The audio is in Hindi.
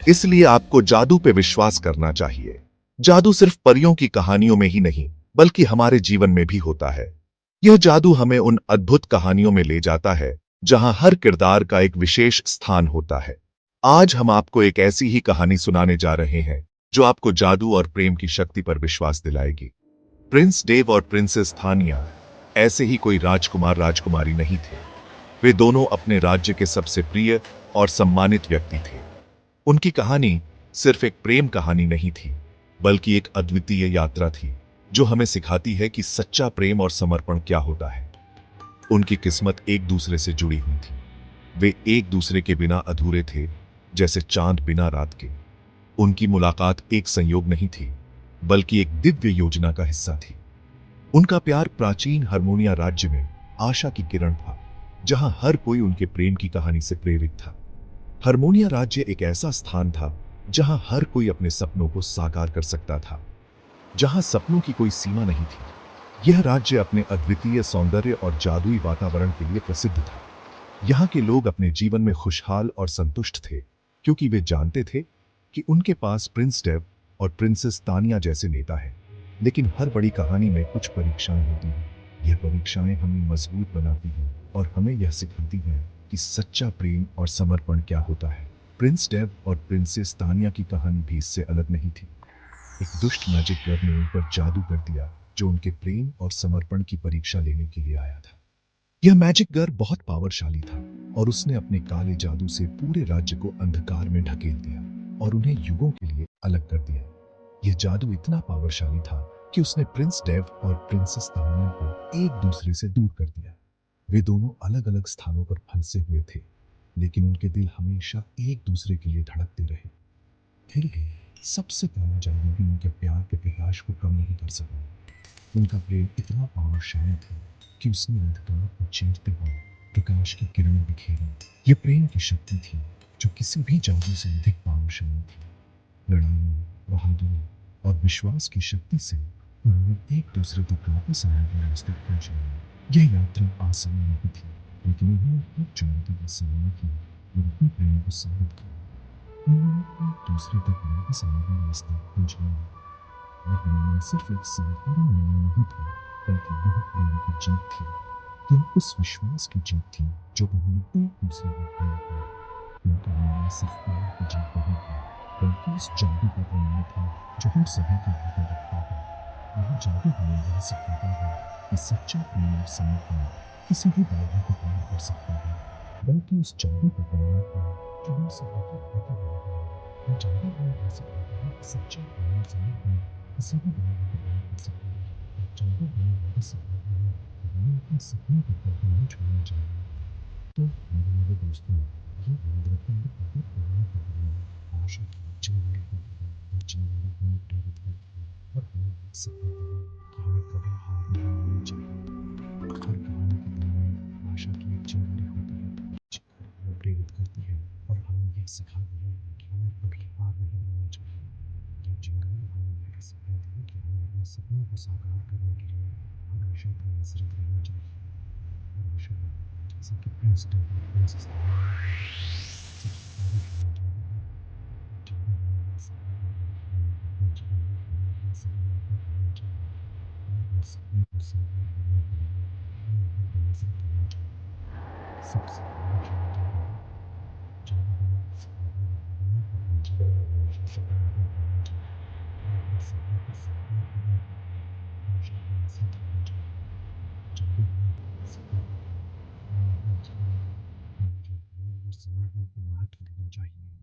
इसलिए आपको जादू पे विश्वास करना चाहिए। जादू सिर्फ परियों की कहानियों में ही नहीं, बल्कि हमारे जीवन में भी होता है। यह जादू हमें उन अद्भुत कहानियों में ले जाता है जहां हर किरदार का एक विशेष स्थान होता है। आज हम आपको एक ऐसी ही कहानी सुनाने जा रहे हैं जो आपको जादू और प्रेम की शक्ति पर विश्वास दिलाएगी। प्रिंस डेव और प्रिंसेस थानिया ऐसे ही कोई राजकुमार राजकुमारी नहीं थे। वे दोनों अपने राज्य के सबसे प्रिय और सम्मानित व्यक्ति थे। उनकी कहानी सिर्फ एक प्रेम कहानी नहीं थी, बल्कि एक अद्वितीय यात्रा थी जो हमें सिखाती है कि सच्चा प्रेम और समर्पण क्या होता है। उनकी किस्मत एक दूसरे से जुड़ी हुई थी। वे एक दूसरे के बिना अधूरे थे, जैसे चांद बिना रात के। उनकी मुलाकात एक संयोग नहीं थी, बल्कि एक दिव्य योजना का हिस्सा थी। उनका प्यार प्राचीन हार्मोनिया राज्य में आशा की किरण था, जहां हर कोई उनके प्रेम की कहानी से प्रेरित था। हार्मोनिया राज्य एक ऐसा स्थान था जहां हर कोई अपने सपनों को साकार कर सकता था, जहां सपनों की कोई सीमा नहीं थी। यह राज्य अपने अद्वितीय सौंदर्य और जादुई वातावरण के लिए प्रसिद्ध था। यहाँ के लोग अपने जीवन में खुशहाल और संतुष्ट थे, क्योंकि वे जानते थे कि उनके पास प्रिंस डेव और प्रिंसेस तानिया जैसे नेता हैं। लेकिन हर बड़ी कहानी में कुछ परीक्षाएं होती हैं। यह परीक्षाएं हमें मजबूत बनाती हैं और हमें यह सिखाती हैं कि सच्चा प्रेम और समर्पण क्या होता है। प्रिंस डेव और प्रिंसेस तानिया की कहानी भी इससे अलग नहीं थी। एक दुष्ट मैजिक गर्ल ने उन पर जादू कर दिया, जो उनके प्रेम और समर्पण की परीक्षा लेने के लिए आया था। यह मैजिक गर्ल बहुत पावरशाली था और उसने अपने काले जादू से पूरे राज्य को अंधकार में ढकेल दिया और उन्हें युगों के लिए अलग कर दिया। यह जादू इतना पावरशाली था कि उसने प्रिंस डेव और प्रिंसेस तानिया को एक दूसरे से दूर कर दिया। वे दोनों अलग अलग स्थानों पर फंसे हुए थे, लेकिन उनके दिल हमेशा एक दूसरे के लिए धड़कते रहे। फिर भी सबसे पहला जादू भी उनके प्यार के प्रकाश को कम नहीं कर सका। उनका प्रेम इतना पावरशाली था कि उसने अंधकार को चीरते हुए प्रकाश की किरणें बिखेरी। ये प्रेम की शक्ति थी जो किसी भी जादू से अधिक पावरशाली थी। लड़ाई, बहादुरी और विश्वास की शक्ति से उन्होंने एक दूसरे तक वापस आने का रास्ता खोज लिया। यह यात्रा आसान नहीं थी, लेकिन उन्होंने एक चुनौती का सामना किया और अपने प्रेम को साबित किया। उन्होंने एक दूसरे तक वापस आने का रास्ता खोज लिया। लेकिन ये सिर्फ एक साधारण निर्णय नहीं था, बल्कि बहुत बड़ी की जीत थी। यह उस विश्वास की जीत थी जो उन्होंने एक दूसरे को दिया था। उनका निर्णय सिर्फ प्यार की जीत नहीं थी, बल्कि उस जादू का प्रमाण था जो हम सभी के भीतर रखता है। यह जादू हमें यह सिखाता है कि सच्चा प्रेम और समर्पण किसी भी बाधा को पार कर सकता है, बल्कि उस जादू का प्रमाण है जो हम सभी के भीतर रहता है। यह जादू हमें यह सिखाता है कि सच्चा प्रेम और समर्पण किसी भी बाधा को पार कर सकता है। और जादू हमें यह सिखाता है कि हमें अपने सपनों को कभी नहीं छोड़ना चाहिए। तो मेरे मेरे दोस्तों, ये याद रखना एक बहुत पुरानी कहानी है। आशा की एक चिंगारी होती है, वो चिंगारी हमें प्रेरित करती है और हमें ये सिखाती है कि हमें कभी हार नहीं माननी चाहिए। हर कहानी के दिल में आशा की एक चिंगारी होती है, चिंगारी हमें प्रेरित करती है और हमें यह सिखाती है कि हमें कभी हार नहीं माननी चाहिए। ये चिंगारी हमें यह सिखाती है कि हमें अपने सपनों को साकार करने के लिए हमेशा प्रयासरत रहना चाहिए। और विषय है जैसा कि प्रिंस डेव और प्रिंसेस डायना ने सच बताने के लिए जादू है। जादू हमें यह सिखाता है कि हमें अपने जीवन में हमें सकारात्मक रहना चाहिए। हमें अपने सपनों को साकार करने के लिए हमें हर प्रयासरत रहना चाहिए। सबसे बड़ा चैलेंज जादू है। जादू हमें यह सिखाता है कि हमें अपने जीवन में हमेशा सकारात्मक रहना चाहिए। हमें अपने सपनों को साकार करने के लिए हमेशा प्रयासरत रहना चाहिए। जादू हमें यह सिखाता है कि हमें अपने जीवन में हमेशा प्रेम और समर्पण को महत्व देना चाहिए।